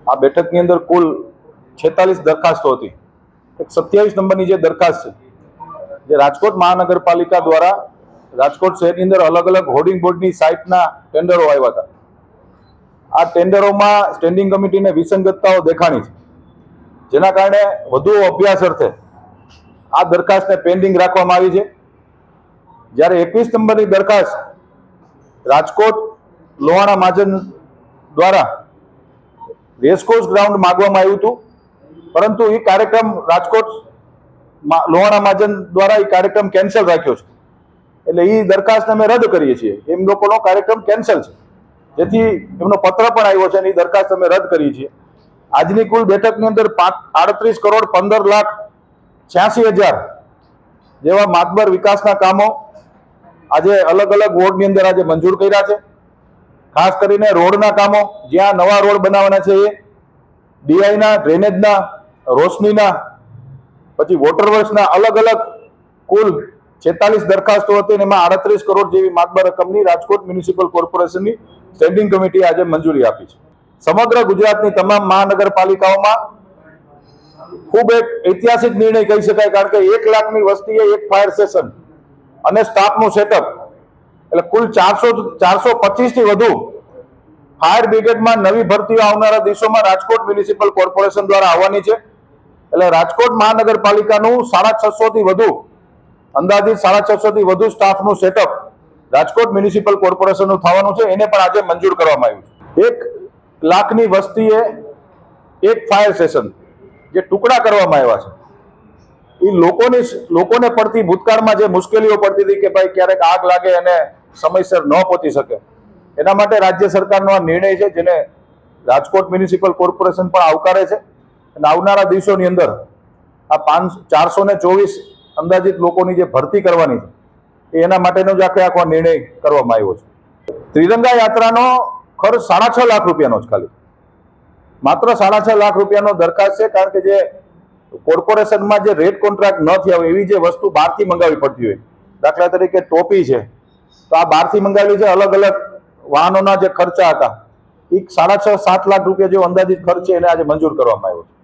આ બેઠકની અંદર કુલ 46 દરખાસ્તો હતી। એક 27 નંબરની જે દરખાસ્ત છે જે રાજકોટ મહાનગરપાલિકા દ્વારા રાજકોટ શહેરની અંદર અલગ અલગ હોર્ડિંગ બોર્ડની સાઇટના ટેન્ડરો આવ્યા હતા। આ ટેન્ડરોમાં સ્ટેન્ડિંગ કમિટીને વિસંગતતાઓ દેખાણી છે, જેના કારણે વધુ અભ્યાસ અર્થે આ દરખાસ્તને પેન્ડિંગ રાખવામાં આવી છે। જ્યારે 21 નંબરની દરખાસ્ત રાજકોટ લોહાણા મહાજન દ્વારા રેસકોર્સ ગ્રાઉન્ડ માગવામાં આવ્યું હતું, પરંતુ એ કાર્યક્રમ રાજકોટ લોહાણા મહાજન દ્વારા એ કાર્યક્રમ કેન્સલ રાખ્યો છે। એટલે એ દરખાસ્ત અમે રદ કરીએ છીએ। એમ લોકોનો કાર્યક્રમ કેન્સલ છે, જેથી એમનો પત્ર પણ આવ્યો છે અને એ દરખાસ્ત અમે રદ કરીએ છીએ। આજની કુલ બેઠકની અંદર 38,15,86,000 જેવા માતબર વિકાસના કામો આજે અલગ અલગ વોર્ડની અંદર આજે મંજૂર કર્યા છે। ખાસ કરીને રોડના કામો, જ્યાં નવા રોડ બનાવવાના છે, એ ડીઆઈના, ડ્રેનેજના, રોશનીના, પછી વોટરવર્ક્સના અલગ અલગ કુલ 46 દરખાસ્તો હતી અને એમાં 38 કરોડ જેવી માતબર રકમની રાજકોટ મ્યુનિસિપલ કોર્પોરેશનની સ્ટેન્ડિંગ કમિટીએ આજે મંજૂરી આપી છે। સમગ્ર ગુજરાતની તમામ મહાનગરપાલિકાઓમાં ખૂબ એક ઐતિહાસિક નિર્ણય કહી શકાય, કારણ કે 1 લાખની વસ્તીએ એક ફાયર સ્ટેશન અને સ્ટાફનું સેટઅપ, એટલે કુલ 425 થી વધુ ફાયર બ્રિગેડમાં નવી ભરતીઓ આવનારા દિવસોમાં રાજકોટ મ્યુનિસિપલ કોર્પોરેશન દ્વારા આવવાની છે। એટલે રાજકોટ મહાનગરપાલિકાનું 650 થી વધુ, અંદાજિત 650 થી વધુ સ્ટાફનું સેટઅપ રાજકોટ મ્યુનિસિપલ કોર્પોરેશનનું થવાનું છે। એને પણ આજે મંજૂર કરવામાં આવ્યું છે। 1 લાખની વસ્તીએ એક ફાયર સ્ટેશન જે ટુકડા કરવામાં આવ્યા છે, એ લોકોને પડતી ભૂતકાળમાં જે મુશ્કેલીઓ પડતી હતી કે ભાઈ ક્યારેક આગ લાગે અને સમયસર ન પહોંચી શકે, એના માટે રાજ્ય સરકારનો આ નિર્ણય છે, જેને રાજકોટ મ્યુનિસિપલ કોર્પોરેશન પણ આવકારે છે। અને આવનારા દિવસોની અંદર આ 424 અંદાજિત લોકોની જે ભરતી કરવાની છે, એના માટેનો જ આખો નિર્ણય કરવામાં આવ્યો છે। ત્રિરંગા યાત્રાનો ખર્ચ 6.5 લાખ રૂપિયાનો જ, ખાલી માત્ર 6.5 લાખ રૂપિયાનો દરખાસ્ત છે, કારણ કે જે કોર્પોરેશનમાં જે રેટ કોન્ટ્રાક્ટ ન થયા હોય એવી જે વસ્તુ બહારથી મંગાવવી પડતી હોય, દાખલા તરીકે ટોપી છે તો આ બહારથી મંગાવેલી છે, અલગ અલગ વાહનોના જે ખર્ચા હતા, એ 6.5-7 લાખ રૂપિયા જેવો અંદાજિત ખર્ચ છે, એને આજે મંજૂર કરવામાં આવ્યો છે।